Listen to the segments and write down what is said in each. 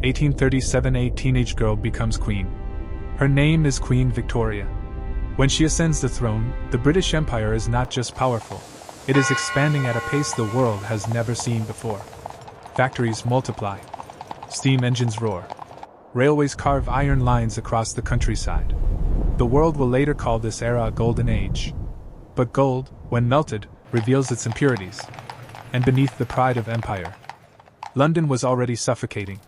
1837, a teenage girl becomes queen. Her name is Queen Victoria. When she ascends the throne, the British Empire is not just powerful, it is expanding at a pace the world has never seen before. Factories multiply. Steam engines roar. Railways carve iron lines across the countryside. The world will later call this era a golden age. But gold, when melted, reveals its impurities. And beneath the pride of empire, London was already suffocating.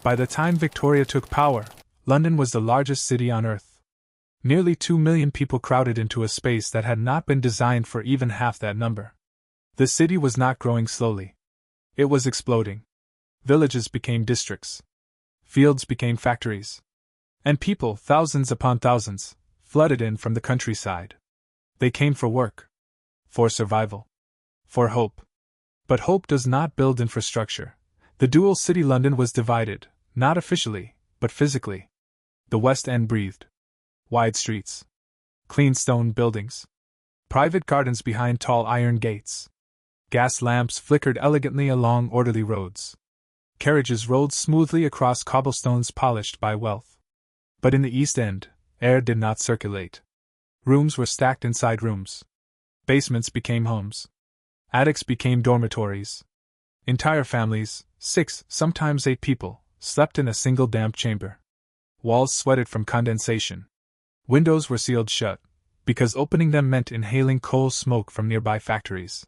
By the time Victoria took power, London was the largest city on earth. Nearly 2 million people crowded into a space that had not been designed for even half that number. The city was not growing slowly. It was exploding. Villages became districts. Fields became factories. And people, thousands upon thousands, flooded in from the countryside. They came for work. For survival. For hope. But hope does not build infrastructure. The dual city London was divided, not officially, but physically. The West End breathed. Wide streets. Clean stone buildings. Private gardens behind tall iron gates. Gas lamps flickered elegantly along orderly roads. Carriages rolled smoothly across cobblestones polished by wealth. But in the East End, air did not circulate. Rooms were stacked inside rooms. Basements became homes. Attics became dormitories. Entire families, 6, sometimes 8 people, slept in a single damp chamber. Walls sweated from condensation. Windows were sealed shut, because opening them meant inhaling coal smoke from nearby factories.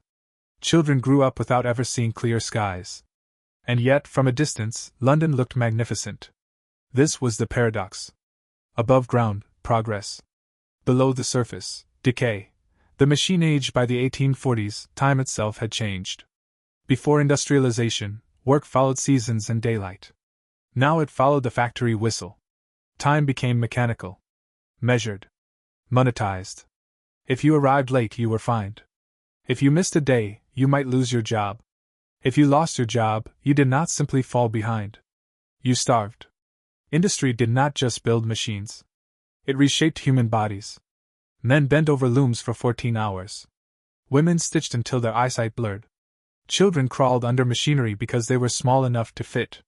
Children grew up without ever seeing clear skies. And yet, from a distance, London looked magnificent. This was the paradox. Above ground, progress. Below the surface, decay. The machine age. By the 1840s, time itself had changed. Before industrialization, work followed seasons and daylight. Now it followed the factory whistle. Time became mechanical. Measured. Monetized. If you arrived late, you were fined. If you missed a day, you might lose your job. If you lost your job, you did not simply fall behind. You starved. Industry did not just build machines. It reshaped human bodies. Men bent over looms for 14 hours. Women stitched until their eyesight blurred. Children crawled under machinery because they were small enough to fit.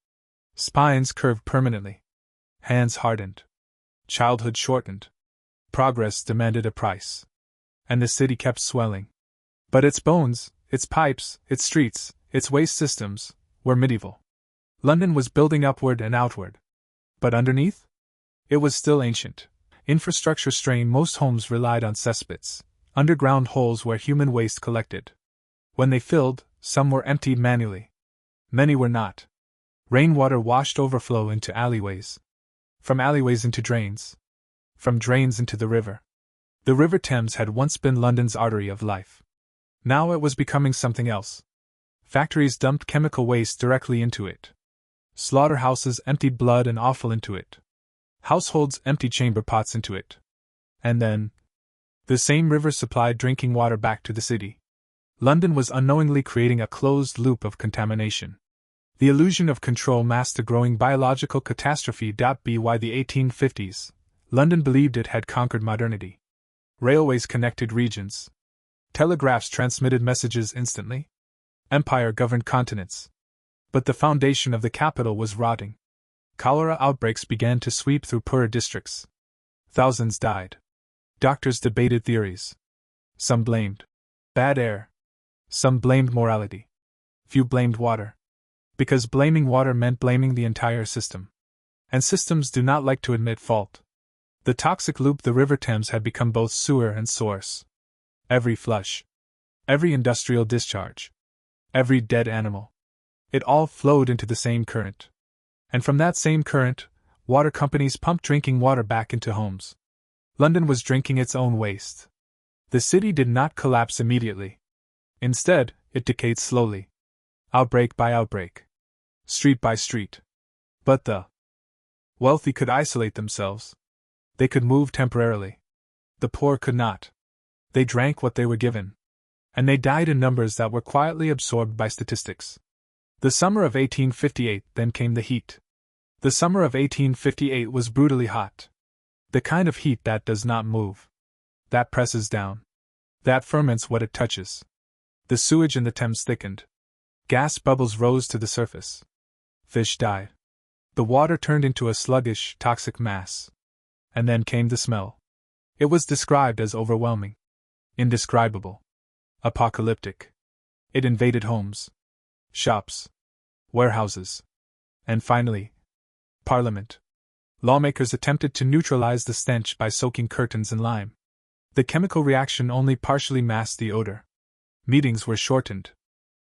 Spines curved permanently. Hands hardened. Childhood shortened. Progress demanded a price. And the city kept swelling. But its bones, its pipes, its streets, its waste systems, were medieval. London was building upward and outward. But underneath? It was still ancient. Infrastructure strained. Most homes relied on cesspits, underground holes where human waste collected. When they filled, some were emptied manually. Many were not. Rainwater washed overflow into alleyways. From alleyways into drains. From drains into the river. The River Thames had once been London's artery of life. Now it was becoming something else. Factories dumped chemical waste directly into it. Slaughterhouses emptied blood and offal into it. Households emptied chamber pots into it. And then, the same river supplied drinking water back to the city. London was unknowingly creating a closed loop of contamination. The illusion of control masked a growing biological catastrophe. By the 1850s, London believed it had conquered modernity. Railways connected regions. Telegraphs transmitted messages instantly. Empire governed continents. But the foundation of the capital was rotting. Cholera outbreaks began to sweep through poorer districts. Thousands died. Doctors debated theories. Some blamed bad air. Some blamed morality. Few blamed water. Because blaming water meant blaming the entire system. And systems do not like to admit fault. The toxic loop, the River Thames, had become both sewer and source. Every flush. Every industrial discharge. Every dead animal. It all flowed into the same current. And from that same current, water companies pumped drinking water back into homes. London was drinking its own waste. The city did not collapse immediately. Instead, it decayed slowly. Outbreak by outbreak. Street by street. But the wealthy could isolate themselves. They could move temporarily. The poor could not. They drank what they were given. And they died in numbers that were quietly absorbed by statistics. The summer of 1858, then came the heat. The summer of 1858 was brutally hot. The kind of heat that does not move. That presses down. That ferments what it touches. The sewage in the Thames thickened. Gas bubbles rose to the surface. Fish died. The water turned into a sluggish, toxic mass. And then came the smell. It was described as overwhelming, indescribable, apocalyptic. It invaded homes, shops, warehouses, and finally, Parliament. Lawmakers attempted to neutralize the stench by soaking curtains in lime. The chemical reaction only partially masked the odor. Meetings were shortened.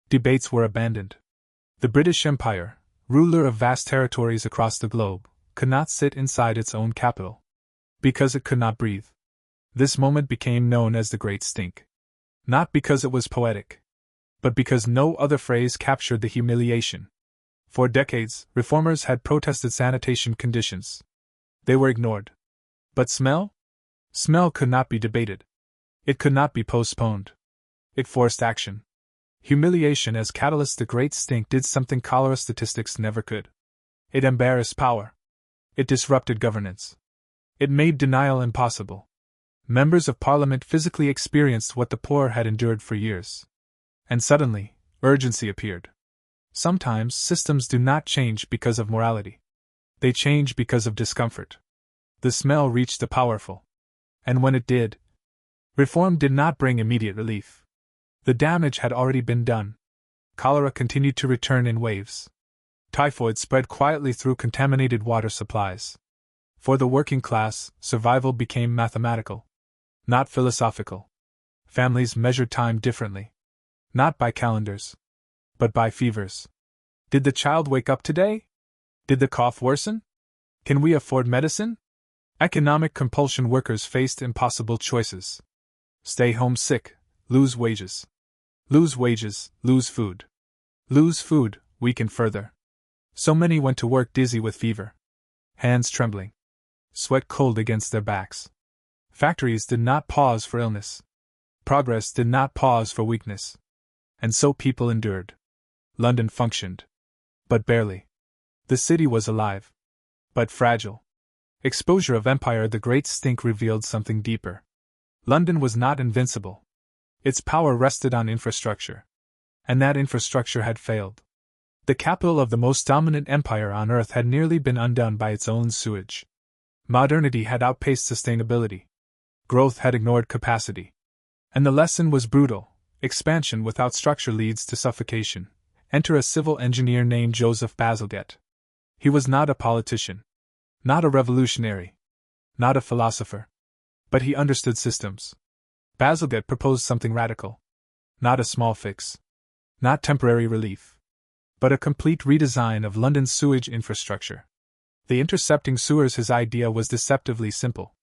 Debates were abandoned. The British Empire, ruler of vast territories across the globe, could not sit inside its own capital. Because it could not breathe. This moment became known as the Great Stink. Not because it was poetic, but because no other phrase captured the humiliation. For decades, reformers had protested sanitation conditions. They were ignored. But smell? Smell could not be debated. It could not be postponed. It forced action. Humiliation as catalyst. The Great Stink did something cholera statistics never could. It embarrassed power. It disrupted governance. It made denial impossible. Members of Parliament physically experienced what the poor had endured for years. And suddenly, urgency appeared. Sometimes systems do not change because of morality. They change because of discomfort. The smell reached the powerful. And when it did, reform did not bring immediate relief. The damage had already been done. Cholera continued to return in waves. Typhoid spread quietly through contaminated water supplies. For the working class, survival became mathematical, not philosophical. Families measured time differently. Not by calendars, but by fevers. Did the child wake up today? Did the cough worsen? Can we afford medicine? Economic compulsion. Workers faced impossible choices. Stay home sick, lose wages. Lose wages, lose food. Lose food, weaken further. So many went to work dizzy with fever. Hands trembling. Sweat cold against their backs. Factories did not pause for illness. Progress did not pause for weakness. And so people endured. London functioned. But barely. The city was alive. But fragile. Exposure of empire. The Great Stink revealed something deeper. London was not invincible. Its power rested on infrastructure. And that infrastructure had failed. The capital of the most dominant empire on earth had nearly been undone by its own sewage. Modernity had outpaced sustainability. Growth had ignored capacity. And the lesson was brutal. Expansion without structure leads to suffocation. Enter a civil engineer named Joseph Bazalgette. He was not a politician. Not a revolutionary. Not a philosopher. But he understood systems. Bazalgette proposed something radical. Not a small fix. Not temporary relief. But a complete redesign of London's sewage infrastructure. The intercepting sewers. His idea was deceptively simple.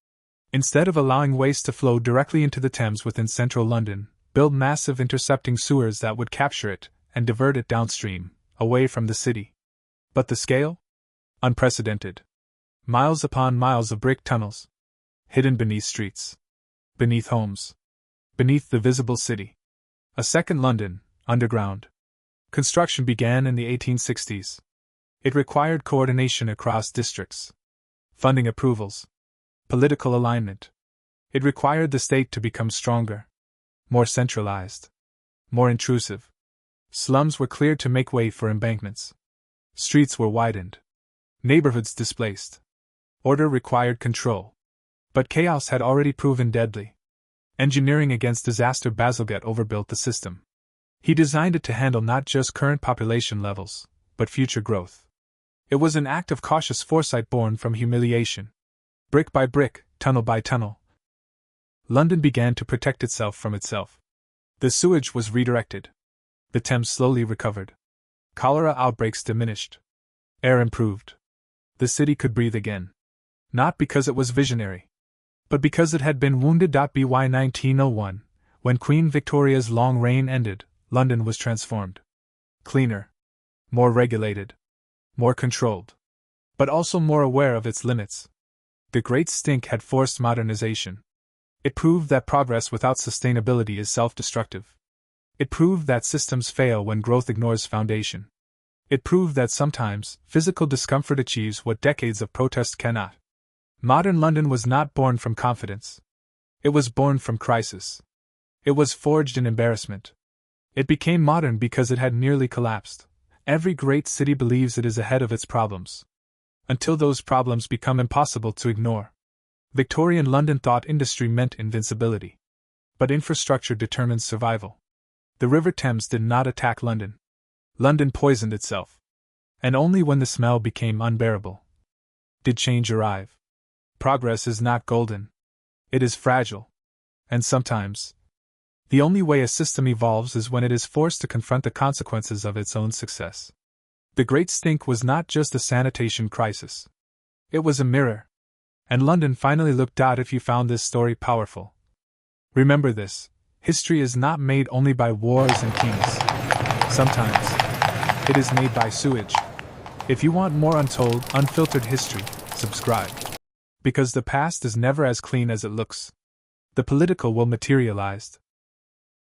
Instead of allowing waste to flow directly into the Thames within central London, build massive intercepting sewers that would capture it and divert it downstream, away from the city. But the scale? Unprecedented. Miles upon miles of brick tunnels. Hidden beneath streets. Beneath homes. Beneath the visible city. A second London, underground. Construction began in the 1860s. It required coordination across districts. Funding approvals. Political alignment. It required the state to become stronger. More centralized. More intrusive. Slums were cleared to make way for embankments. Streets were widened. Neighborhoods displaced. Order required control. But chaos had already proven deadly. Engineering against disaster. Bazalgette overbuilt the system. He designed it to handle not just current population levels, but future growth. It was an act of cautious foresight born from humiliation. Brick by brick, tunnel by tunnel, London began to protect itself from itself. The sewage was redirected. The Thames slowly recovered. Cholera outbreaks diminished. Air improved. The city could breathe again. Not because it was visionary, but because it had been wounded. By 1901, when Queen Victoria's long reign ended, London was transformed. Cleaner. More regulated. More controlled. But also more aware of its limits. The Great Stink had forced modernization. It proved that progress without sustainability is self-destructive. It proved that systems fail when growth ignores foundation. It proved that sometimes, physical discomfort achieves what decades of protest cannot. Modern London was not born from confidence. It was born from crisis. It was forged in embarrassment. It became modern because it had nearly collapsed. Every great city believes it is ahead of its problems. until those problems become impossible to ignore. Victorian London thought industry meant invincibility. But infrastructure determines survival. The River Thames did not attack London. London poisoned itself. And only when the smell became unbearable did change arrive. Progress is not golden. It is fragile. And sometimes, the only way a system evolves is when it is forced to confront the consequences of its own success. The Great Stink was not just a sanitation crisis. It was a mirror. And London finally looked out. If you found this story powerful, remember this: history is not made only by wars and kings. Sometimes, it is made by sewage. If you want more untold, unfiltered history, subscribe. Because the past is never as clean as it looks. The political will materialize.